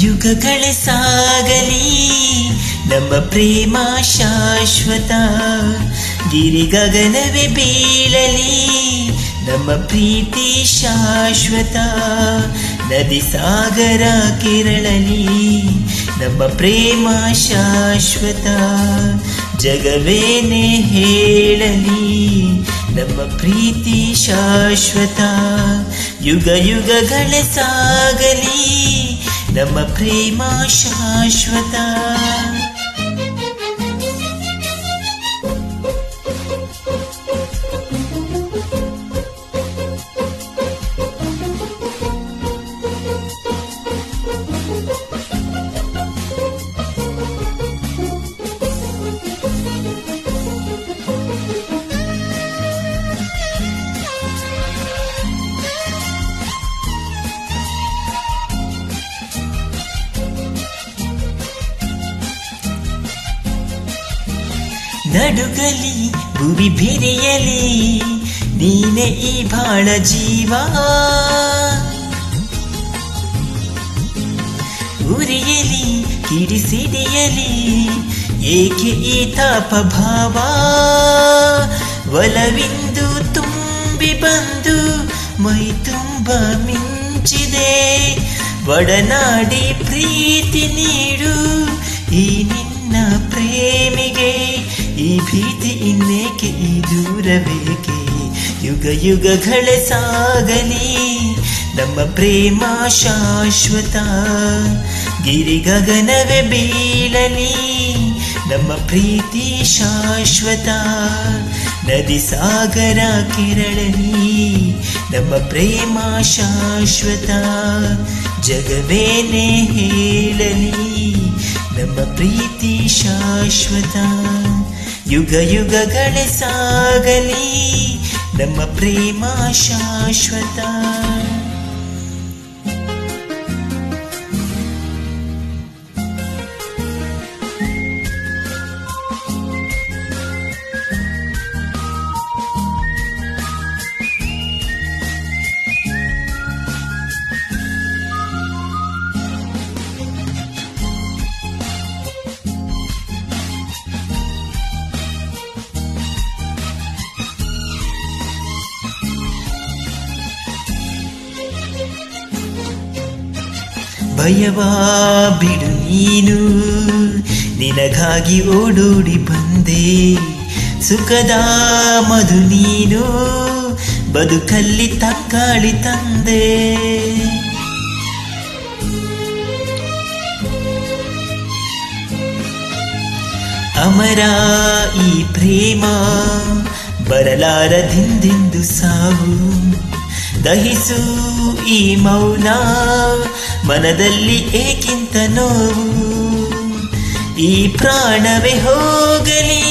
ಯುಗಗಳೇ ಸಾಗಲಿ ನಮ್ಮ ಪ್ರೇಮ ಶಾಶ್ವತ. ಗಿರಿ ಗಗನವೇ ಬೀಳಲಿ ನಮ್ಮ ಪ್ರೀತಿ ಶಾಶ್ವತ. ನದಿ ಸಾಗರ ಕೆರಳಲಿ ನಮ್ಮ ಪ್ರೇಮ ಶಾಶ್ವತ. ಜಗವೇನೆ ಹೇಳಲಿ ನಮ್ಮ ಪ್ರೀತಿ ಶಾಶ್ವತ. ಯುಗ ಯುಗಗಳೇ ಸಾಗಲಿ ನಮ್ಮ ಪ್ರೇಮ ಶಾಶ್ವತ. ನಡುಗಲಿ ಭುವಿ ಬೆರೆಯಲಿ ನೀನೆ ಈ ಬಾಳ ಜೀವ. ಉರಿಯಲಿ ಕಿಡಿಸಿಡಿಯಲಿ ಏಕೆ ಈ ತಾಪ ಭಾವ. ಒಲವಿಂದು ತುಂಬಿ ಬಂದು ಮೈ ತುಂಬ ಮಿಂಚಿದೆ. ಒಡನಾಡಿ ಪ್ರೀತಿ ನೀಡು ಈ ನಿನ್ನ ಪ್ರೇಮಿಗೆ. ಈ ಭೀತಿ ಇನ್ನೇಕೆ ಈ ದೂರವೇಕೆ. ಯುಗ ಯುಗಗಳೇ ಸಾಗಲಿ ನಮ್ಮ ಪ್ರೇಮ ಶಾಶ್ವತ. ಗಿರಿ ಗಗನವೇ ಬೀಳಲಿ ನಮ್ಮ ಪ್ರೀತಿ ಶಾಶ್ವತ. ನದಿ ಸಾಗರ ಕೆರಳಲಿ ನಮ್ಮ ಪ್ರೇಮ ಶಾಶ್ವತ. ಜಗವೇನೆ ಹೇಳಲಿ ನಮ್ಮ ಪ್ರೀತಿ ಶಾಶ್ವತ. ಯುಗ ಯುಗಗಳೇ ಸಾಗಲಿ ನಮ್ಮ ಪ್ರೇಮ ಶಾಶ್ವತ. ಭಯವಾ ಬಿಡು ನೀನು ನಿನಗಾಗಿ ಓಡೋಡಿ ಬಂದೆ. ಸುಖದ ಮಧು ನೀನು ಬದುಕಲ್ಲಿ ತಂಗಾಳಿ ತಂದೆ. ಅಮರ ಈ ಪ್ರೇಮ ಬರಲಾರದಿಂದೆಂದು ಸಾವು. ದಹಿಸು ಈ ಮೌನ ಮನದಲ್ಲಿ ಏಕಿಂತ ನೋವು. ಈ ಪ್ರಾಣವೇ ಹೋಗಲಿ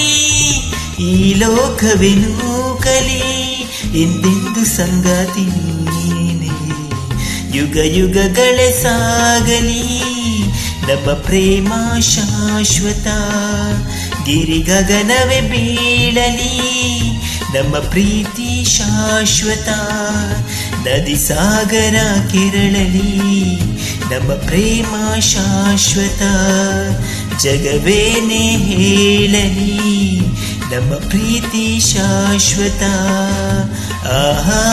ಈ ಲೋಕವೇ ನೂಕಲಿ ಎಂದೆಂದು ಸಂಗಾತಿ ನೀನೇ. ಯುಗ ಯುಗಗಳೇ ಸಾಗಲಿ ನಮ್ಮ ಪ್ರೇಮ ಶಾಶ್ವತ. ಗಿರಿ ಗಗನವೇ ಬೀಳಲಿ ನಮ್ಮ ಪ್ರೀತಿ ಶಾಶ್ವತ. ನದಿ ಸಾಗರ ಕೆರಳಲಿ ನಮ್ಮ ಪ್ರೇಮ ಶಾಶ್ವತ. ಜಗವೇನೆ ಹೇಳಲಿ ನಮ್ಮ ಪ್ರೀತಿ ಶಾಶ್ವತ. ಆಹಾ